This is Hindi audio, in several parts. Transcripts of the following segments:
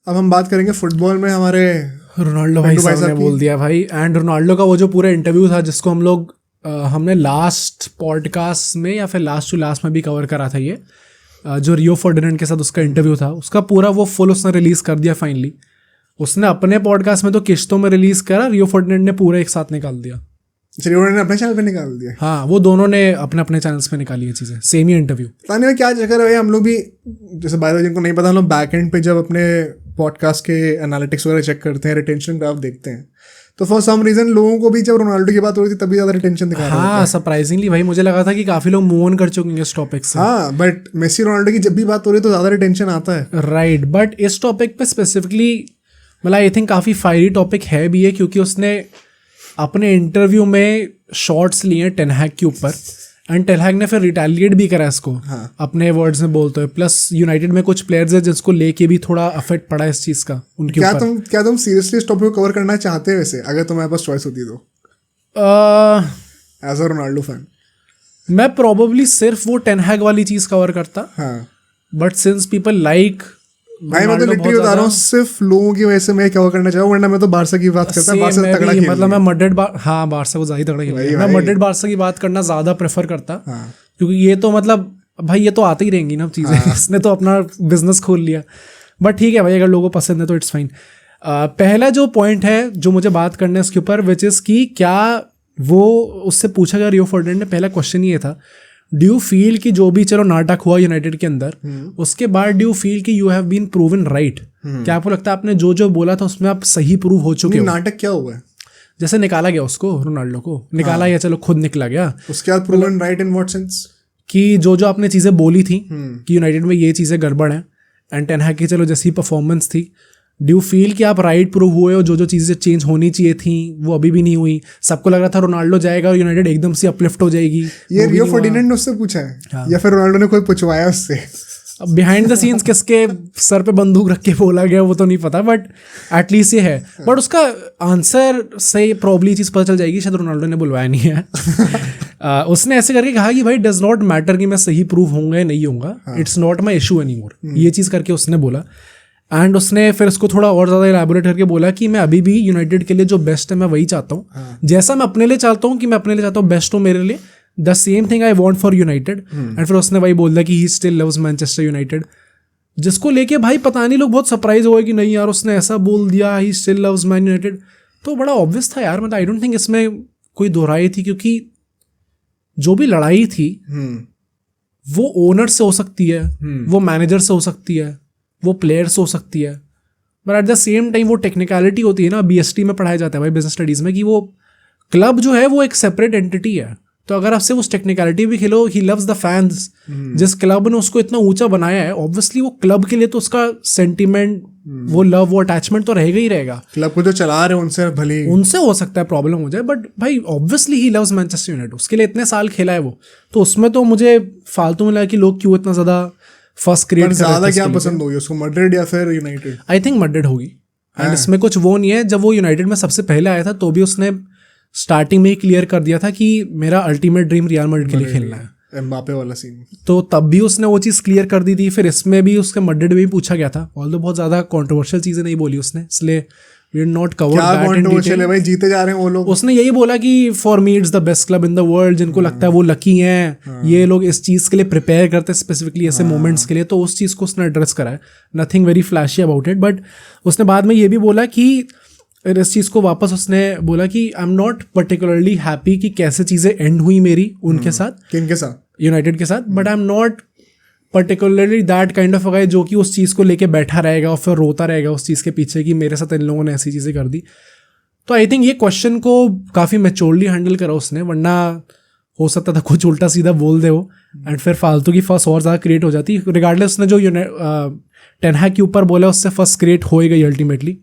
अब हम बात करेंगे फुटबॉल में हमारे रोनाल्डो भाई साहब ने बोल दिया भाई। एंड रोनाल्डो का वो जो पूरा इंटरव्यू था जिसको हम लोग हमने लास्ट पॉडकास्ट में या फिर लास्ट टू लास्ट में भी कवर करा था, ये जो रियो फर्डिनेंड के साथ उसका इंटरव्यू था, उसका पूरा वो फुल उसने रिलीज कर दिया फाइनली। उसने अपने पॉडकास्ट में तो किश्तों में रिलीज करा, रियो फर्डिनेंड ने पूरा एक साथ निकाल दिया। रियो ने अपने चैनल पे निकाल दिया। हाँ, वो दोनों ने अपने अपने चैनल्स पे निकाली है चीजें, सेम ही इंटरव्यू। पता नहीं क्या चक्कर है, हम लोग भी जैसे बाय जिनको नहीं पता, हम लोग बैक एंड पे जब अपने पॉडकास्ट के एनालिटिक्स वगैरह चेक करते हैं, रिटेंशन ग्राफ देखते हैं, तो फॉर सम रीजन लोगों को भी जब रोनाल्डो की बात हो रही थी तभी ज्यादा रिटेंशन दिखा रहा है। हाँ, सरप्राइजिंगली भाई मुझे लगा था कि काफी लोग मूव ऑन कर चुके हैं इस टॉपिक से। हाँ, बट मेसी रोनाल्डो की जब भी बात हो रही है तो ज्यादा रिटेंशन आता है। राइट, बट इस टॉपिक पे स्पेसिफिकली मतलब आई थिंक काफी फायरी टॉपिक है भी है, क्योंकि उसने अपने इंटरव्यू में शॉट्स लिए टेन हैग के ऊपर, एंड टेन हैग ने फिर रिटेलिएट भी करा इसको। हाँ। अपने वर्ड्स में बोलते हुए। प्लस यूनाइटेड में कुछ प्लेयर्स है जिसको लेके भी थोड़ा अफेक्ट पड़ा इस चीज का उनके ऊपर। क्या तुम सीरियसली इस टॉपिक को कवर करना चाहते हो वैसे, अगर तुम्हारे पास चॉइस होती तो एज अ रोनाल्डो फैन? मैं प्रोबेबली सिर्फ वो टेन हैग वाली चीज कवर करता। हाँ, बट सिंस पीपल लाइक, भाई मैं तो लिटरली बता रहा हूँ, सिर्फ लोगों की वजह से मैं क्या करना चाहूँ, वरना मैं तो बारसा की बात करता हूँ। बारसा तगड़ा खेल, मतलब मैं मड्रिड बारसा को ज्यादा तगड़ा खेल, मैं मड्रिड बारसा की बात करना ज्यादा प्रेफर करता। क्योंकि ये तो मतलब भाई ये तो आते ही रहेंगी ना चीजें। इसने तो अपना बिजनेस खोल लिया। बट ठीक है भाई, अगर लोगों को पसंद है तो इट्स फाइन। पहला जो पॉइंट है जो मुझे बात करना है इसके ऊपर, विच इज कि क्या वो उससे पूछा गया रियो फर्डिनेंड ने, पहला क्वेश्चन ये था, डू यू फील कि जो भी चलो नाटक हुआ यूनाइटेड के अंदर, उसके बाद डू यू फील कि you have been proven right? क्या आपको लगता है आपने जो जो बोला था उसमें आप सही प्रूव हो चुके हो? नाटक क्या हुआ है? जैसे निकाला गया उसको, रोनाल्डो को निकाला गया, चलो खुद निकला गया, उसके बाद proven right in what sense? कि जो जो आपने चीजें बोली थी कि यूनाइटेड में ये चीजें गड़बड़ है, एंड टेन हैग की चलो जैसी परफॉर्मेंस थी, डू यू फील कि आप राइट प्रूव हुए हो? जो जो चीज़ें चेंज होनी चाहिए थी वो अभी भी नहीं हुई। सबको लग रहा था रोनाल्डो जाएगा और यूनाइटेड एकदम से अपलिफ्ट हो जाएगी। ये रियो फर्डिनेंड ने उससे पूछा है? हाँ। या फिर रोनाल्डो ने कोई पूछवाया उससे? बिहाइंड द सीन्स किसके सर पे बंदूक रख के बोला गया वो तो नहीं पता, बट एटलीस्ट ये है। बट उसका आंसर से प्रॉब्ली चीज़ पता चल जाएगी, शायद रोनाल्डो ने बुलवाया नहीं है। उसने ऐसे करके कहा कि भाई डज नॉट मैटर कि मैं सही प्रूव होऊंगा या नहीं होऊंगा, it's not my issue any more, ये चीज़ करके उसने बोला। एंड उसने फिर उसको थोड़ा और ज़्यादा इलैबोरेट करके बोला कि मैं अभी भी यूनाइटेड के लिए जो बेस्ट है मैं वही चाहता हूँ। जैसा मैं अपने लिए चाहता हूँ कि मैं अपने लिए चाहता हूँ बेस्ट हो मेरे लिए, the same thing I want for United. And फिर उसने वही बोल दिया कि he still loves Manchester United, जिसको लेके भाई पता नहीं लोग बहुत सरप्राइज हुए कि नहीं यार उसने ऐसा बोल दिया, he still loves man United. तो बड़ा ऑब्वियस था यार, मतलब आई डोंट थिंक इसमें कोई दोहराई थी, क्योंकि जो भी लड़ाई थी वो ओनर से हो सकती है, वो मैनेजर से हो सकती है, वो प्लेयर्स हो सकती है, but at the same time वो टेक्निकलिटी होती है ना, बीएसटी में पढ़ाया जाता है भाई बिजनेस स्टडीज़ में, कि वो क्लब जो है वो एक सेपरेट एंटिटी है। तो अगर आपसे उस टेक्निकलिटी भी खेलो, ही लव्स द फैंस, जिस क्लब ने उसको इतना ऊंचा बनाया है, ऑब्वियसली वो क्लब के लिए तो उसका सेंटीमेंट, वो लव, वो अटैचमेंट तो रहेगा ही रहेगा। क्लब को जो चला रहे हैं उनसे भले उनसे हो सकता है प्रॉब्लम हो जाए, बट भाई obviously he loves Manchester United, उसके लिए इतने साल खेला है वो, तो उसमें तो मुझे फालतू में लगा कि लोग क्यों इतना ज़्यादा फर्स्ट क्रिएट ज़्यादा क्या पसंद होगी उसको, मड्रिड या फिर यूनाइटेड? आई थिंक मड्रिड होगी। एंड इसमें कुछ वो नहीं है, जब वो यूनाइटेड में सबसे पहले आया था तो भी उसने स्टार्टिंग में ही क्लियर कर दिया था कि मेरा अल्टीमेट ड्रीम रियल मैड्रिड के लिए खेलना है, एम्बापे वाला सीन। तो तब भी उसने वो चीज़ क्लियर कर दी थी। फिर इसमें भी उसके मड्रिड में भी पूछा गया था, ऑल्दो बहुत ज़्यादा कंट्रोवर्शियल चीज़ें नहीं बोली उसने, इसलिए we did not cover that in detail. भाई जीते जा रहे हैं वो लोग। उसने यही बोला कि for me it's the best club in the world, जिनको लगता है वो लकी हैं, ये लोग इस चीज़ के लिए प्रिपेयर करते हैं स्पेसिफिकली ऐसे मोमेंट्स के लिए, तो उस चीज़ को उसने एड्रेस करा है। Nothing very flashy about it, but उसने बाद में ये भी बोला कि इस चीज़ को वापस उसने बोला कि I am not particularly happy कि कैसे चीज़ें एंड हुई मेरी उनके साथ, किनके साथ? यूनाइटेड के साथ, but I am not particularly that kind of guy जो कि उस चीज़ को लेके बैठा रहेगा और फिर रोता रहेगा उस चीज़ के पीछे कि मेरे साथ इन लोगों ने ऐसी चीज़ें कर दी। तो आई थिंक ये क्वेश्चन को काफ़ी मैच्योरली हैंडल करा उसने, वरना हो सकता था कुछ उल्टा सीधा बोल दे वो, एंड फिर फालतू की फर्स्ट और ज़्यादा क्रिएट हो जाती। रिगार्डलेस उसने जो टेन हैग के ऊपर बोला उससे फर्स्ट क्रिएट हो गई अल्टीमेटली।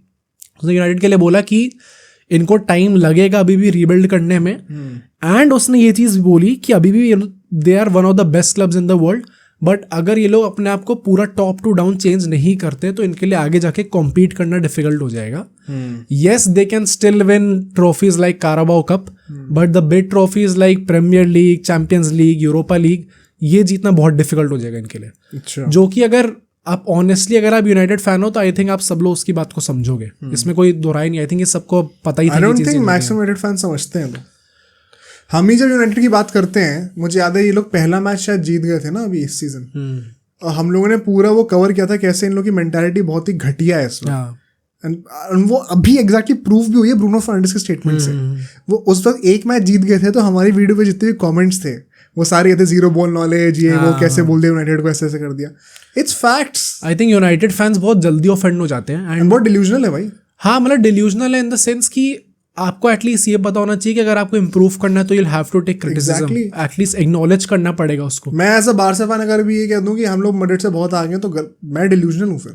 उसने यूनाइटेड के लिए बोला कि इनको टाइम लगेगा अभी भी रीबिल्ड करने में, एंड उसने ये चीज़ बोली कि अभी भी they are one of the best clubs in the world, but अगर ये लोग अपने आप को पूरा टॉप टू डाउन चेंज नहीं करते तो इनके लिए आगे जाके कॉम्पीट करना डिफिकल्ट हो जाएगा। Yes, they can still win trophies like Carabao Cup, but the big trophies like Premier League, Champions League, Europa League, ये जीतना बहुत डिफिकल्ट हो जाएगा इनके लिए। अच्छा। जो कि अगर आप ऑनेस्टली अगर आप यूनाइटेड फैन हो तो आई थिंक आप सब लोग उसकी बात को समझोगे, इसमें कोई दोहराई नहीं। आई थिंक ये सबको पता ही था। I don't think maximum United fan समझते हैं। हम ही जब यूनाइटेड की बात करते हैं, मुझे याद है ये लोग पहला मैच शायद जीत गए थे ना अभी इस सीजन, और हम लोगों ने पूरा वो कवर किया था कैसे इन लोगों की मेंटालिटी बहुत ही घटिया है इसमें। एंड वो अभी एग्जैक्टली प्रूफ भी हुई है ब्रूनो फर्नांडिस के स्टेटमेंट से। वो उस वक्त एक मैच जीत गए थे तो हमारी वीडियो पे जितने भी कमेंट्स थे वो सारे ये थे जीरो बॉल नॉलेज, ये वो कैसे बोल दिया यूनाइटेड को, ऐसे ऐसे कर दिया। It's facts. I think United fans बहुत जल्दी ऑफेंड हो जाते हैं एंड बहुत डिल्यूजनल है भाई। हाँ, मतलब डिल्यूजनल है इन द सेंस कि आपको एटलीस्ट ये पता होना चाहिए कि अगर आपको इम्प्रूव करना है तो you'll have to take criticism, at least acknowledge करना पड़ेगा उसको। मैं एज अ बारसा फैन अगर भी ये कह दूं कि हम लोग मैड्रिड से बहुत आगे हैं तो मैं डिल्यूजनल हूँ फिर।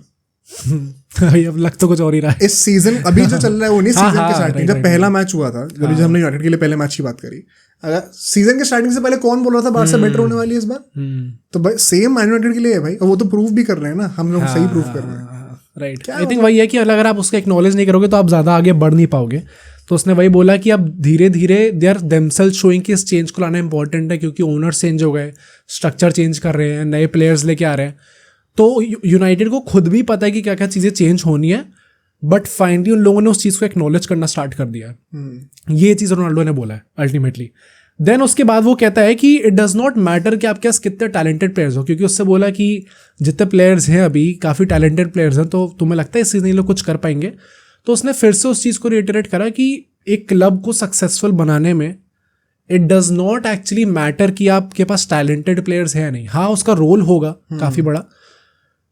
अब लग तो कुछ और ही रहा है इस सीजन अभी जो चल रहा है वो नहीं, सीजन के स्टार्टिंग जब पहला मैच हुआ था, जब हमने यूनाइटेड के लिए पहले मैच की बात करी, अगर सीजन के स्टार्टिंग से पहले कौन बोल रहा था बारसा बेटर होने वाली है इस बार, तो भाई सेम मैन यूनाइटेड के लिए है भाई, और वो तो प्रूव भी कर रहे हैं ना, हम लोग सही प्रूव कर रहे हैं। राइट। आई थिंक वही है कि अगर आप उसका एक्नॉलेज नहीं करोगे तो आप ज़्यादा आगे बढ़ नहीं पाओगे। तो उसने वही बोला कि अब धीरे धीरे दे आर देमसेल्फ शोइंग कि इस चेंज को लाना इंपॉर्टेंट है, क्योंकि ओनर्स चेंज हो गए, स्ट्रक्चर चेंज कर रहे हैं, नए प्लेयर्स लेके आ रहे हैं। तो यूनाइटेड को खुद भी पता है कि क्या क्या चीज़ें चेंज होनी है, बट फाइनली उन लोगों ने उस चीज़ को एक्नॉलेज करना स्टार्ट कर दिया। ये चीज़ रोनाल्डो ने बोला है अल्टीमेटली। देन उसके बाद वो कहता है कि इट डज़ नॉट मैटर कि आपके पास कितने टैलेंटेड प्लेयर्स हो, क्योंकि उससे बोला कि जितने प्लेयर्स हैं अभी काफ़ी टैलेंटेड प्लेयर्स हैं, तो तुम्हें लगता है इस सीजन ये लोग कुछ कर पाएंगे। तो उसने फिर से उस चीज़ को रिइटरेट करा कि एक क्लब को सक्सेसफुल बनाने में it does not actually matter कि आपके पास टैलेंटेड प्लेयर्स हैं या नहीं। हाँ, उसका रोल होगा काफ़ी बड़ा,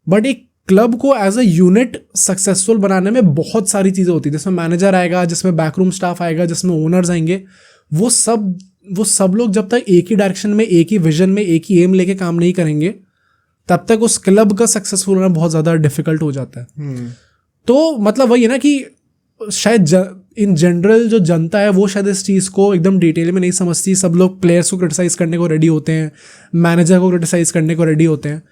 बट एक क्लब को एज अ यूनिट सक्सेसफुल बनाने में बहुत सारी चीज़ें होती है, जिसमें मैनेजर आएगा, जिसमें बैकरूम स्टाफ आएगा, जिसमें ओनर्स आएंगे। वो सब लोग जब तक एक ही डायरेक्शन में, एक ही विजन में, एक ही एम लेके काम नहीं करेंगे, तब तक उस क्लब का सक्सेसफुल होना बहुत ज़्यादा डिफिकल्ट हो जाता है। तो मतलब वही है ना कि शायद इन जनरल जो जनता है वो शायद इस चीज़ को एकदम डिटेल में नहीं समझती। सब लोग प्लेयर्स को क्रिटिसाइज़ करने को रेडी होते हैं, मैनेजर को क्रिटिसाइज़ करने को रेडी होते हैं,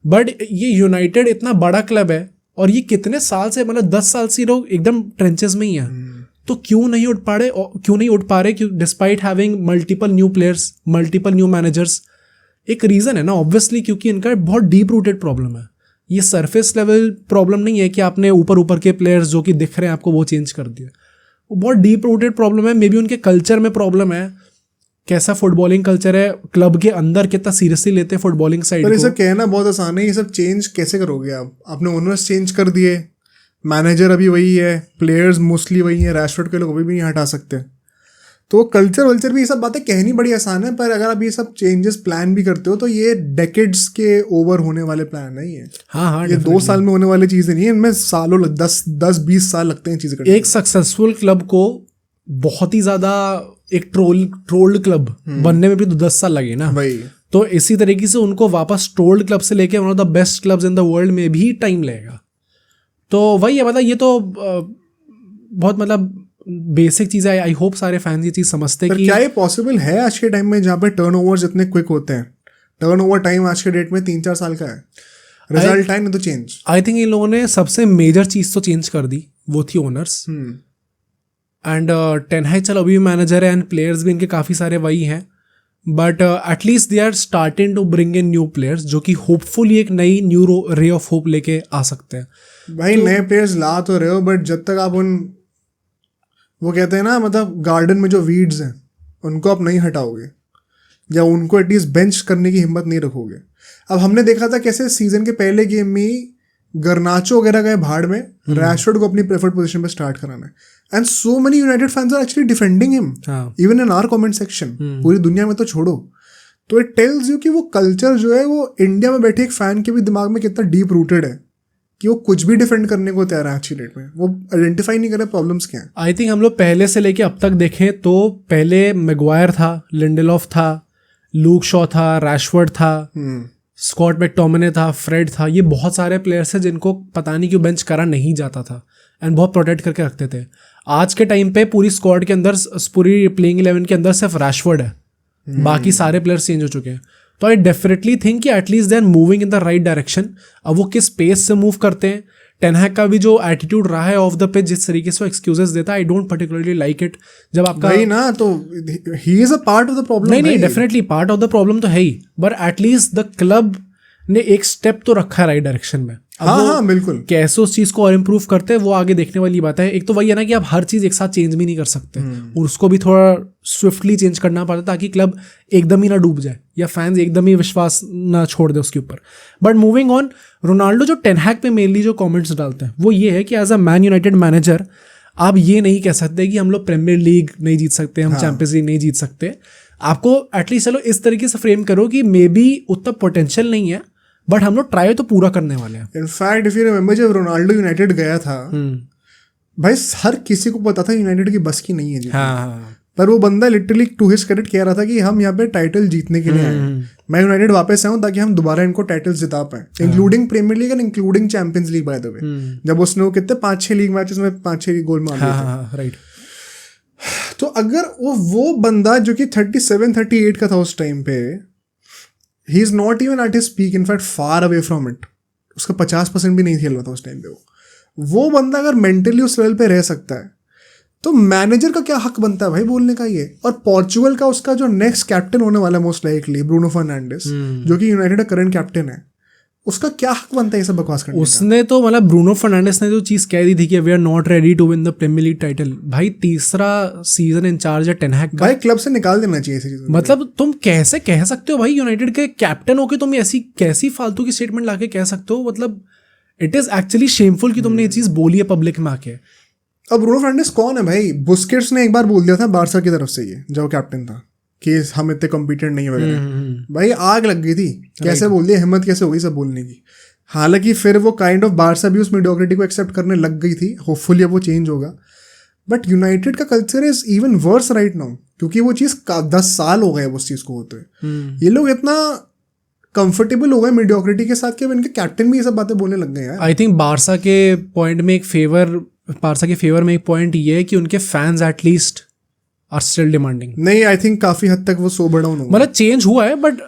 बट ये यूनाइटेड इतना बड़ा क्लब है और ये कितने साल से, मतलब 10 साल से लोग एकदम ट्रेंचेस में ही हैं। तो क्यों नहीं उठ पा रहे despite having multiple new players, multiple new managers? एक रीज़न है ना ऑब्वियसली, क्योंकि इनका बहुत डीप रूटेड प्रॉब्लम है। ये सरफेस लेवल प्रॉब्लम नहीं है कि आपने ऊपर के प्लेयर्स जो कि दिख रहे हैं आपको वो चेंज कर दिया। वो बहुत डीप रूटेड प्रॉब्लम है। मे बी उनके कल्चर में प्रॉब्लम है, कैसा फुटबॉलिंग कल्चर है क्लब के अंदर, कितना सीरियसली लेते हैं फुटबॉलिंग साइड को। ये सब कहना बहुत आसान है, ये सब चेंज कैसे करोगे आप? आपने ओनर्स चेंज कर दिए, मैनेजर अभी वही है, प्लेयर्स मोस्टली वही है, रैशफोर्ड के लोग अभी भी नहीं हटा सकते। तो कल्चर भी, ये सब बातें कहनी बड़ी आसान है, पर अगर आप ये सब चेंजेस प्लान भी करते हो तो ये डेकेड्स के ओवर होने वाले प्लान नहीं है। हाँ, ये 2 साल में होने वाली चीज़ें नहीं है, इनमें सालों 10-20 साल लगते हैं चीज़ें करने। एक सक्सेसफुल क्लब को बहुत ही ज़्यादा एक ट्रोल्ड क्लब बनने में भी तो 10 साल लगे ना भाई। तो इसी तरीके से उनको वापस ट्रोल्ड क्लब से लेके one of the best clubs in the world में भी टाइम लगेगा। तो वही है, मतलब ये तो बहुत मतलब बेसिक चीज़ है। आई होप सारे फैंस ये चीज़ समझते हैं कि क्या ये पॉसिबल है आज के टाइम में, जहाँ पे टर्नओवर्स इतने क्विक होते हैं? टर्नओवर टाइम आज के डेट में 3-4 साल का है, रिजल्ट टाइम तो चेंज। आई थिंक इन लोगों ने सबसे मेजर चीज़ तो चेंज कर दी, वो थी ओनर्स। एंड टेन हाग चलो अभी भी मैनेजर है एंड प्लेयर्स भी इनके काफ़ी सारे वही हैं, but at least they are starting to bring in new players जो कि होपफुली एक नई न्यू रे ऑफ होप लेके आ सकते हैं। भाई नए प्लेयर्स ला तो रहे हो, बट जब तक आप वो कहते हैं ना, मतलब गार्डन में जो वीड्स हैं उनको आप नहीं हटाओगे या उनको एटलीस्ट बेंच करने की हिम्मत नहीं रखोगे। अब हमने देखा था कैसे सीजन के पहले गेम में ही गर्नाचो वगैरह गए भाड़ में, रैशफोर्ड को अपनी प्रेफर्ड पोजीशन पे स्टार्ट कराना है, and so many United fans are actually defending him even in our comment section. पूरी दुनिया में तो छोड़ो, तो इट टेल्स यू कि वो कल्चर जो है वो इंडिया में बैठे एक फैन के भी दिमाग में कितना डीप रूटेड है कि वो कुछ भी डिफेंड करने को तैयार है। अच्छी डेट में वो आइडेंटिफाई नहीं करे प्रॉब्लम्स क्या हैं। आई थिंक हम लोग पहले से लेके अब तक देखें तो पहले मैग्वायर था, लिंडेलॉफ था, लूक शॉ था, रैशफोर्ड था, स्कॉट मैकटोमिने था, फ्रेड था। ये बहुत सारे प्लेयर्स हैं जिनको पता नहीं क्यों बेंच करा नहीं जाता था एंड बहुत प्रोटेक्ट करके रखते थे। आज के टाइम पे पूरी स्क्वाड के अंदर, पूरी प्लेइंग 11 के अंदर सिर्फ रैशफोर्ड है, बाकी सारे प्लेयर्स चेंज हो चुके हैं। तो आई डेफिनेटली थिंक कि at least they are moving in the right direction. अब वो किस पेस से मूव करते हैं, टेन हैग का भी जो एटीट्यूड रहा है ऑफ द पिच, जिस तरीके से वो एक्सक्यूजेस देता है, I don't particularly like it. जब आपका नहीं ना, तो he is a part of the problem. नहीं, definitely part of the problem तो है ही, बट एटलीस्ट द क्लब ने एक स्टेप तो रखा है राइट डायरेक्शन में। अब हाँ वो हाँ बिल्कुल। कैसे उस चीज़ को और इम्प्रूव करते हैं वो आगे देखने वाली बात है। एक तो वही है ना कि आप हर चीज़ एक साथ चेंज भी नहीं कर सकते, और उसको भी थोड़ा स्विफ्टली चेंज करना पड़ता है ताकि क्लब एकदम ही ना डूब जाए या फैंस एकदम ही विश्वास ना छोड़ दे उसके ऊपर। बट मूविंग ऑन, रोनाल्डो जो टेन हैग पे मेनली जो कमेंट्स डालते हैं वो ये है कि as a Man United manager आप ये नहीं कह सकते कि हम लोग प्रीमियर लीग नहीं जीत सकते, हम चैंपियंस लीग नहीं जीत सकते। आपको एटलीस्ट चलो इस तरीके से फ्रेम करो कि मे बी उतना पोटेंशियल नहीं है बट हम लोग ट्राई तो पूरा करने वाले हैं। इनफैक्ट इफ यू रिमेंबर जब रोनाल्डो यूनाइटेड गया था भाई हर किसी को पता था यूनाइटेड की बस की नहीं है जीतना। हाँ, पर वो बंदा लिटरली टू हिज क्रेडिट कह रहा था कि हम यहाँ पे टाइटल जीतने के लिए आए हैं, मैं यूनाइटेड वापस आऊँ ताकि हम दोबारा इनको टाइटल्स जिता पाए, including Premier League and including Champions League by the way. जब उसने वो कितने 5-6 लीग मैचेस में 5-6 गोल मार दिए थे। राइट। तो अगर वो बंदा जो कि 37-38 का था उस टाइम पे, he is not even at his peak, in fact far away from it, उसका 50% भी नहीं खेल रहा था उस टाइम पे। वो बंदा अगर मेंटली उस लेवल पे रह सकता है तो मैनेजर का क्या हक बनता है भाई बोलने का ये। और पोर्चुगल का उसका जो नेक्स्ट कैप्टन होने वाला है मोस्ट लाइकली ब्रूनो फर्नांडिस, जो कि यूनाइटेड का करंट कैप्टन है, उसका क्या हक बनता है ये सब बकवास करने का? उसने तो मतलब ब्रूनो फर्नांडिस ने जो चीज़ कह दी थी कि we are not ready to win the Premier League title, भाई तीसरा सीजन इंचार्ज है टेन हैग का, भाई क्लब से निकाल देना चाहिए ऐसी चीज़। मतलब तुम कैसे कह सकते हो भाई यूनाइटेड के कैप्टन होके तुम ऐसी कैसी फालतू की स्टेटमेंट लाके कह सकते हो? मतलब इट इज एक्चुअली शेमफुल कि तुमने ये चीज़ बोली है पब्लिक में आके। अब ब्रूनो फर्नांडिस कौन है भाई? बुस्केट्स ने एक बार बोल दिया था बार्सा की तरफ से ये जब कैप्टन था कि हम इतने कॉम्पिटेंट नहीं है वगैरह। भाई आग लग गई थी, कैसे बोल दिया, हिम्मत कैसे हो गई सब बोलने की। हालांकि फिर वो काइंड ऑफ बार्सा भी उस मीडियोक्रिटी को एक्सेप्ट करने लग गई थी, होपफुली अब वो चेंज होगा। बट यूनाइटेड का culture is even worse right now, क्योंकि वो चीज़ 10 साल हो गए उस चीज़ को होते हुए। ये लोग इतना कंफर्टेबल हो गए मीडियोक्रिटी के साथ कि अब इनके कैप्टन भी ये सब बातें बोलने लग गए हैं। आई थिंक बार्सा के फेवर में एक पॉइंट ये है कि उनके fans at least are still demanding. नहीं, आई थिंक काफी हद तक वो सोबर डाउन हो गए, मतलब चेंज हुआ है but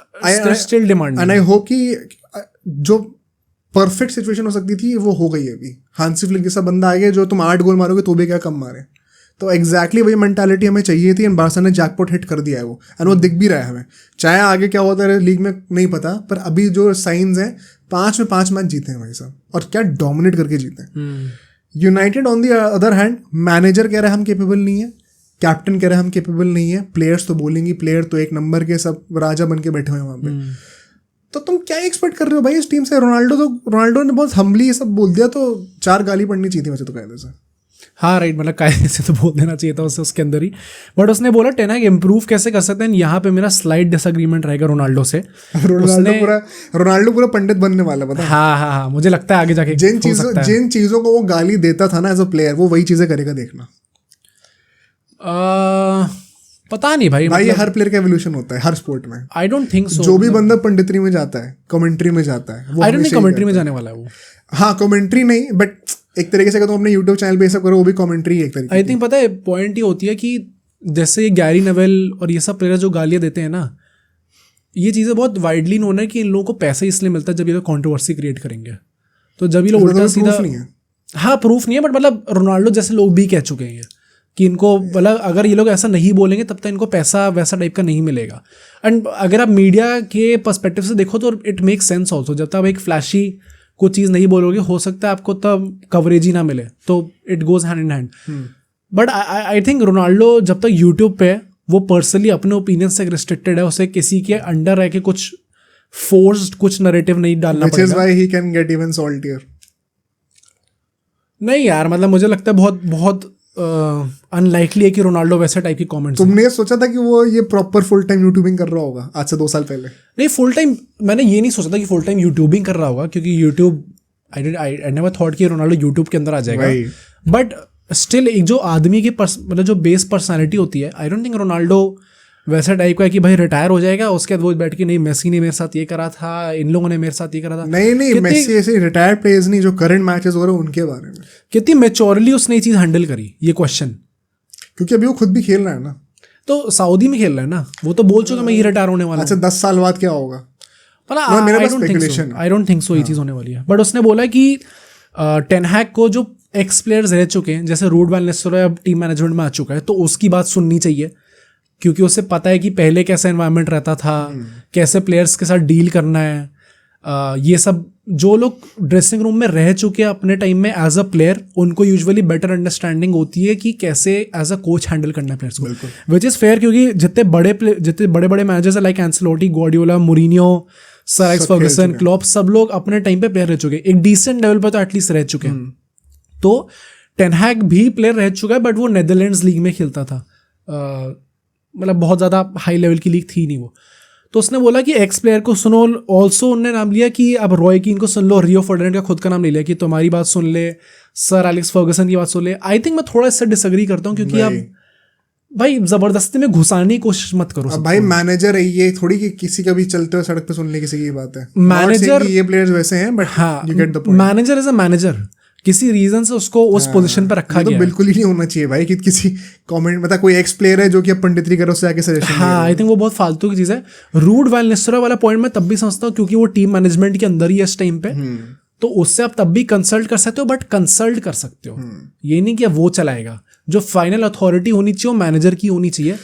still demanding. And I hope कि जो परफेक्ट सिचुएशन हो सकती थी वो हो गई है अभी। हांसी फ्लिक जैसा बंदा आ गया जो तुम 8 गोल मारोगे तो भी क्या कम मारे। तो एग्जैक्टली वही मेंटालिटी हमें चाहिए थी, एंड बार्सा ने जैकपॉट हिट कर दिया है वो, एंड वो दिख भी रहा है हमें। चाहे आगे क्या होता है लीग में नहीं पता, पर अभी जो साइंस हैं 5 में 5 मैच जीते हैं भाई साहब, और क्या डोमिनेट करके जीते हैं। United on the other hand, manager कह रहा है हम केपेबल नहीं है, कैप्टन कह रहा है हम केपेबल नहीं है, प्लेयर्स तो बोलेंगे, प्लेयर तो एक नंबर के सब राजा बन के बैठे हुए हैं वहाँ पे। तो तुम क्या एक्सपेक्ट कर रहे हो भाई इस टीम से? रोनाल्डो ने बहुत हम्बली ये सब बोल दिया, तो 4 गाली पड़नी चाहिए थी वैसे तो कायदे से। हाँ राइट, मतलब कायदे से तो बोल देना चाहिए था उसे उसके अंदर ही। बट उसने बोला टेन हैग इम्प्रूव कैसे कर सकते हैं, यहाँ पे मेरा स्लाइट डिसएग्रीमेंट रहेगा रोनाल्डो से। रोनाल्डो पूरा पंडित बनने वाला, पता है? हाँ, मुझे लगता है आगे जाके जिन चीजों को वो गाली देता था ना एज अ प्लेयर, वो वही चीजें करेगा, देखना। पता नहीं भाई ये मतलब, हर प्लेयर का एवोल्यूशन होता है हर स्पोर्ट में। I don't think so. जो भी बंदा पंडितरी में जाता है, कमेंट्री में जाता है, वो आई डोंट थिंक कमेंट्री में जाने वाला है वो। हाँ, कमेंट्री नहीं, बट एक तरीके से अगर तुम अपने यूट्यूब चैनल पे ये सब करो, वो भी कमेंट्री है एक तरीके। आई थिंक पता है पॉइंट ये होती है कि जैसे ये गैरी नेवेल और ये सब प्लेयर जो गालियाँ देते हैं ना, ये चीज़ें बहुत वाइडली नोन है कि इन लोगों को पैसा इसलिए मिलता है जब ये लोग कॉन्ट्रोवर्सी क्रिएट करेंगे। तो जब ये लोग उल्टा सीधा, हाँ प्रूफ नहीं है, बट मतलब रोनाल्डो जैसे लोग भी कह चुके हैं कि इनको मतलब अगर ये लोग ऐसा नहीं बोलेंगे तब तक इनको पैसा वैसा टाइप का नहीं मिलेगा। एंड अगर आप मीडिया के पर्सपेक्टिव से देखो तो इट मेक सेंस ऑल्सो। जब तक आप एक फ्लैशी कोई चीज़ नहीं बोलोगे, हो सकता है आपको तब कवरेज ही ना मिले, तो it goes hand in hand. But I think Ronaldo जब तक यूट्यूब पे वो पर्सनली अपने ओपिनियन से रिस्ट्रिक्टेड है, उसे किसी के अंडर रह के कुछ फोर्स्ड कुछ नरेटिव नहीं डालना पड़ेगा। Which is why he can get even saltier. नहीं यार, मतलब मुझे लगता है बहुत अनलाइकली है कि रोनाल्डो वैसे टाइप की कमेंट्स। तुमने ये सोचा था कि वो ये प्रॉपर फुल टाइम यूट्यूबिंग कर रहा होगा आज से 2 साल पहले? नहीं, फुल टाइम मैंने ये नहीं सोचा था कि फुल टाइम यूट्यूबिंग कर रहा होगा, क्योंकि यूट्यूब आई नेवर थॉट कि रोनाल्डो यूट्यूब के अंदर आ जाएगा। बट स्टिल एक जो आदमी की मतलब जो बेस पर्सनैलिटी होती है, आई डोंट थिंक रोनाल्डो वैसा टाइप का है कि भाई रिटायर हो जाएगा उसके बाद वो बैठ के नहीं मेसी ने मेरे साथ ये करा था, इन लोगों ने मेरे साथ ये करा था। नहीं, मेसी ऐसे रिटायर्ड प्लेयर्स नहीं, जो करंट मैचेस हो रहे हैं उनके बारे में कितनी मैच्योरली उसने ये चीज़ हैंडल करी, ये क्वेश्चन। क्योंकि अभी वो खुद भी खेल रहा है ना, तो सऊदी में खेल रहा है ना, वो तो बोल चुका मैं ये रिटायर होने वाला। अच्छा, 10 साल बाद क्या होगा? आई डोंट थिंक सो ये चीज़ होने वाली है। बट उसने बोला कि टेन हैग को जो एक्स प्लेयर्स रह चुके हैं, जैसे रूड वैन निस्टेलरॉय अब टीम मैनेजमेंट में आ चुका है, तो उसकी बात सुननी चाहिए, क्योंकि उसे पता है कि पहले कैसा एनवायरनमेंट रहता था, कैसे प्लेयर्स के साथ डील करना है, ये सब जो लोग ड्रेसिंग रूम में रह चुके हैं अपने टाइम में एज अ प्लेयर, उनको यूजुअली बेटर अंडरस्टैंडिंग होती है कि कैसे एज अ कोच हैंडल करना है प्लेयर्स को, विच इज़ फेयर, क्योंकि जितने बड़े बड़े managers like Ancelotti, Guardiola, Mourinho, sir Alex Ferguson, Klopp, सब लोग अपने टाइम पे प्लेयर रह चुके हैं, एक डिसेंट लेवल पर तो एटलीस्ट रह चुके हैं। तो टेन हैग भी प्लेयर रह चुका है, बट वो नेदरलैंड्स लीग में खेलता था, मतलब बहुत ज़्यादा हाई लेवल की लीग थी नहीं वो। तो उसने बोला कि एक्स प्लेयर को सुनो, ऑल्सो उनने नाम लिया कि अब रॉय कीन को सुन लो, रियो फर्डिनेंड का खुद का नाम ले लिया कि तुम्हारी बात सुन ले, सर एलेक्स फर्गसन की बात सुन ले। आई थिंक मैं थोड़ा इससे डिसएग्री करता हूँ, क्योंकि अब भाई जबरदस्ती में घुसाने की कोशिश मत करो। अब भाई मैनेजर है ये, थोड़ी कि किसी का भी चलते हुए सड़क पे सुनने किसी की बात है। मैनेजर, ये प्लेयर्स वैसे हैं, but you get the point. Manager is a manager, किसी रीजन से उसको उस पोजीशन पर रखा गया। तो बिल्कुल ही नहीं होना चाहिए भाई कि किसी कमेंट मतलब कोई एक्स प्लेयर है जो कि अब पंडितरी करे उससे आके सजेशन। हाँ, आई थिंक वो बहुत फालतू की चीज़ है। रूड वैन निस्टरॉय वाला पॉइंट मैं तब भी समझता हूँ, क्योंकि वो टीम मैनेजमेंट के अंदर ही है इस टाइम पे, तो उससे आप तब भी कंसल्ट कर सकते हो, बट कंसल्ट कर सकते हो, ये नहीं कि वो चलाएगा। जो फाइनल अथॉरिटी होनी चाहिए वो मैनेजर की होनी चाहिए।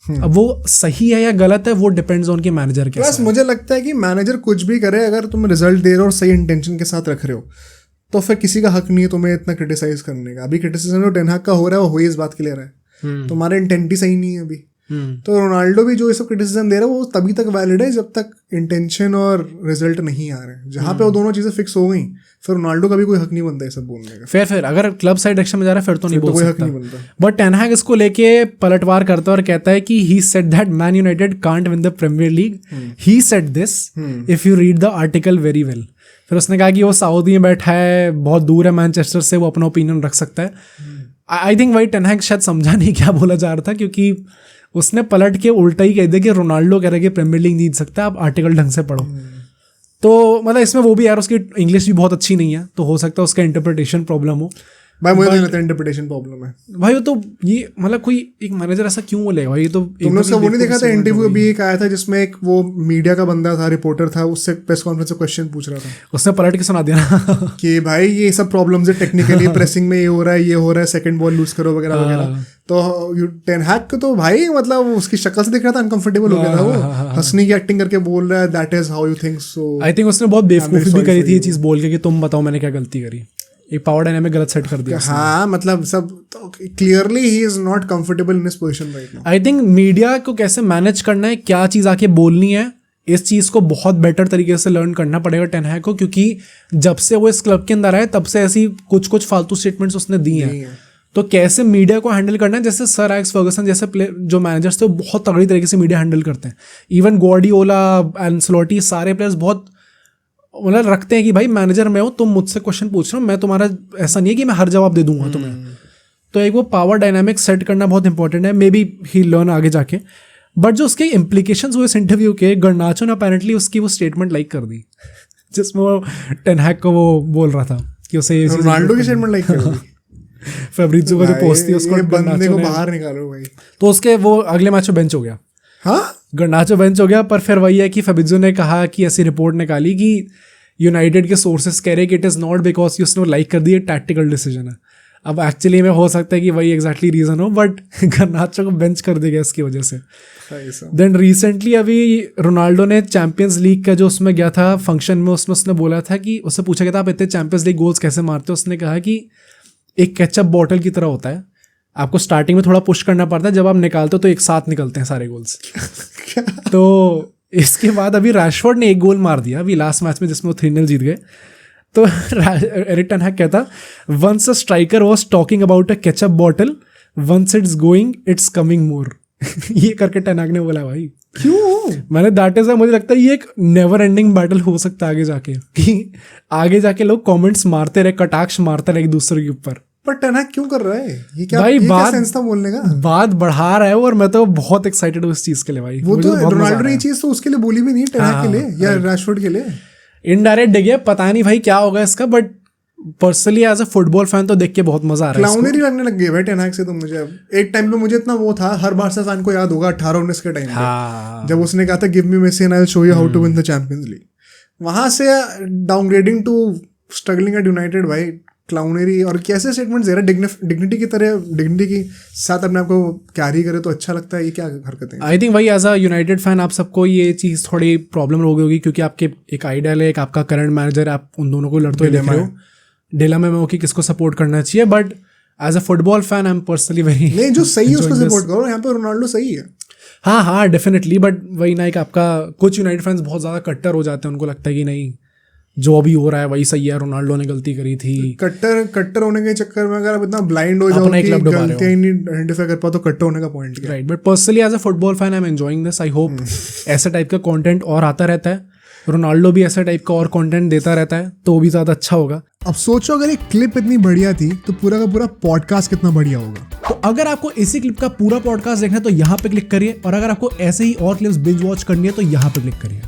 अब वो सही है या गलत है वो डिपेंड्स ऑन के मैनेजर के। बस मुझे लगता है कि मैनेजर कुछ भी करे, अगर तुम रिजल्ट दे रहे हो और सही इंटेंशन के साथ रख रहे हो, तो फिर किसी का हक नहीं है तुम्हें इतना क्रिटिसाइज करने का। अभी क्रिटिसिज्म जो टेन हैग का हो रहा है वो इस बात के लिए रहा है, तुम्हारा इंटेंट ही सही नहीं है अभी। तो रोनाल्डो भी जो ये सब क्रिटिसिज्म दे रहा है वो तभी तक वैलिड है जब तक इंटेंशन और रिजल्ट नहीं आ रहे हैं। जहाँ पे वो दोनों चीजें फिक्स हो गई, फिर रोनाल्डो का भी कोई हक नहीं बनता है सब बोलने का। फिर अगर क्लब साइड डायरेक्शन में जा रहा है फिर तो नहीं बोल कोई हक सकता। नहीं बनता। बट टेन हैग इसको लेके पलटवार करता है और कहता है कि he said that Man United can't win the Premier League, he said this if you read the article very well. फिर उसने कहा कि वो सऊदी में बैठा है, बहुत दूर है मैनचेस्टर से, वो अपना ओपिनियन रख सकता है। आई थिंक भाई टेन हैग शायद समझा नहीं क्या बोला जा रहा था, क्योंकि उसने पलट के उल्टा ही कह दिया कि रोनाल्डो कह रहा है कि प्रीमियर लीग जीत सकता है, आप आर्टिकल ढंग से पढ़ो। तो मतलब इसमें वो भी यार उसकी इंग्लिश भी बहुत अच्छी नहीं है, तो हो सकता है उसका इंटरप्रिटेशन प्रॉब्लम हो। भाई मुझे नहीं लगता इंटरप्रिटेशन प्रॉब्लम है भाई। वो तो ये मतलब कोई एक मैनेजर ऐसा क्यों बोलेगा भाई? ये तो तुमने उसका वो नहीं देखा था इंटरव्यू अभी एक आया था जिसमें एक वो मीडिया का बंदा था, रिपोर्टर था, उससे प्रेस कॉन्फ्रेंस में क्वेश्चन पूछ रहा था, उसने पलट के सुना दिया ना कि भाई ये सब प्रॉब्लम्स है टेक्निकली, प्रेसिंग में ये हो रहा है, ये हो रहा है, सेकंड बॉल लूज करो वगैरह वगैरह। तो टेन हैग को तो भाई मतलब उसकी शक्ल से दिख रहा था अनकंफर्टेबल हो गया था, वो हंसने की एक्टिंग करके बोल रहा है that is how you think. So I think उसने बहुत बेवकूफी भी करी थी ये चीज बोल के कि तुम बताओ मैंने क्या गलती करी, एक पावर डायनामिक गलत सेट कर दिया। हाँ मतलब सब तो clearly he is not comfortable in this position right now. I think media को कैसे मैनेज करना है, क्या चीज़ आके बोलनी है, इस चीज़ को बहुत बेटर तरीके से लर्न करना पड़ेगा टेन हैग को, क्योंकि जब से वो इस क्लब के अंदर आए तब से ऐसी कुछ फालतू स्टेटमेंट्स उसने दी हैं। तो कैसे मीडिया को हैंडल करना है, जैसे सर एलेक्स फर्गसन जैसे जो मैनेजर्स थे वो बहुत तगड़ी तरीके से मीडिया हैंडल करते हैं। इवन ग्वार्डियोला, एंसेलोटी, सारे प्लेयर्स बहुत मतलब रखते हैं कि भाई मैनेजर मैं हूँ, तुम मुझसे क्वेश्चन पूछ रहे हो, मैं तुम्हारा ऐसा नहीं है कि मैं हर जवाब दे दूंगा तुम्हें। तो एक वो पावर डायनामिक सेट करना बहुत इंपॉर्टेंट है। मे बी ही लर्न आगे जाके, बट जो उसके इम्प्लीकेशंस हुए इस इंटरव्यू के, गर्नाचो ने अपेरेंटली उसकी वो स्टेटमेंट लाइक कर दी जिसमें वो टेन हैग को वो बोल रहा था कि उसे रोनाल्डो की स्टेटमेंट लाइक कर दी। फैब्रिज़ियो का जो पोस्ट थी उसको बंदे को बाहर निकालो भाई। तो उसके वो अगले मैच में बेंच हो गया। हाँ, गर्नाचो बेंच हो गया, पर फिर वही है कि फैब्रिज़ियो ने कहा कि ऐसी रिपोर्ट निकाली कि यूनाइटेड के सोर्सेस कह रहे कि इट इज़ नॉट बिकॉज कि उसने लाइक कर दी, टैक्टिकल डिसीजन है। अब एक्चुअली में हो सकता है कि वही एग्जैक्टली रीज़न हो, बट गर्नाचो को बेंच कर दिया गया इसकी वजह से। देन रिसेंटली अभी रोनाल्डो ने चैंपियंस लीग का जो उसमें गया था फंक्शन में, उसमें उसने बोला था कि उससे पूछा गया था आप इतने चैंपियंस लीग गोल्स कैसे मारते हो, उसने कहा कि एक केचप बॉटल की तरह होता है, आपको स्टार्टिंग में थोड़ा पुश करना पड़ता है, जब आप निकालते हो तो एक साथ निकलते हैं सारे गोल्स। तो इसके बाद अभी रैशफोर्ड ने एक गोल मार दिया अभी लास्ट मैच में जिसमें वो 3-0 जीत गए। तो एरिक टेन हैग कहता once a striker was talking about a ketchup bottle, once it's going it's coming more. ये करके टेन हैग ने बोला भाई क्यों, मैंने दैट इज मुझे लगता है ये एक नेवर एंडिंग बैटल हो सकता है आगे जाके, कि आगे जाके लोग कमेंट्स मारते रहे, कटाक्ष मारते रहे एक दूसरे के ऊपर। पर टेन हैग क्यों कर रहा है ये? क्या भाई ये बात क्या सेंस था बोलने का? बात बढ़ा रहा है और मैं तो बहुत एक्साइटेड हूँ इस चीज के लिए भाई। वो तो रोनाल्डो ने चीज तो उसके लिए बोली भी नहीं, टेन हैग के लिए या रैशफोर्ड के लिए। इनडायरेक्ट डिगे, पता नहीं भाई क्या होगा इसका, but personally as a football fan तो देख के बहुत मजा आ रहा है। क्लाउनरी लगने लग गई भाई टेन हैग से। तो मुझे एक टाइम पे मुझे इतना वो था, हर बारसा फैन को याद होगा 18-19 के टाइम पे जब उसने कहा था give me Messi and I will show you how to win the Champions League. वहां से downgrading to struggling at United भाई क्लाउनरी और कैसे स्टेटमेंट्स दे रहा है, डिग्निटी की तरह, डिग्निटी के साथ अपने आप को कैरी करे तो अच्छा लगता है, ये क्या हरकतें हैं? आई थिंक वही एज अ यूनाइटेड फैन आप सबको ये चीज़ थोड़ी प्रॉब्लम हो गई होगी, क्योंकि आपके एक आइडल है, एक आपका करंट मैनेजर, आप उन दोनों को लड़ते हुए देख रहे हो, डिलेमा में हो कि किसको सपोर्ट करना चाहिए। But as a football fan I am personally very नहीं, जो सही है उसको सपोर्ट करो, यहाँ पे रोनाल्डो सही है। हाँ डेफिनेटली, बट वही ना, एक आपका कुछ यूनाइटेड फैंस बहुत ज़्यादा कट्टर हो जाते हैं, उनको लगता है कि नहीं जो अभी हो रहा है वही सही है, रोनाल्डो ने गलती करी थी। कट्टर होने के चक्कर में अगर आप इतना ब्लाइंड हो जाओ कि गलतियां ही नहीं आइडेंटिफाई कर पाओ तो कट्टर होने का पॉइंट क्या? Right, but personally as a football fan I am enjoying this. I hope ऐसा टाइप का कंटेंट और आता रहता है, रोनाल्डो भी ऐसा टाइप का और कंटेंट देता रहता है तो भी ज़्यादा अच्छा होगा। अब सोचो अगर एक क्लिप इतनी बढ़िया थी तो पूरा का पूरा पॉडकास्ट कितना बढ़िया होगा। तो अगर आपको इसी क्लिप का पूरा पॉडकास्ट देखना है तो यहाँ पे क्लिक करिए, और अगर आपको ऐसे ही और क्लिप्स बिंज वॉच करनी है तो यहाँ पे क्लिक करिए।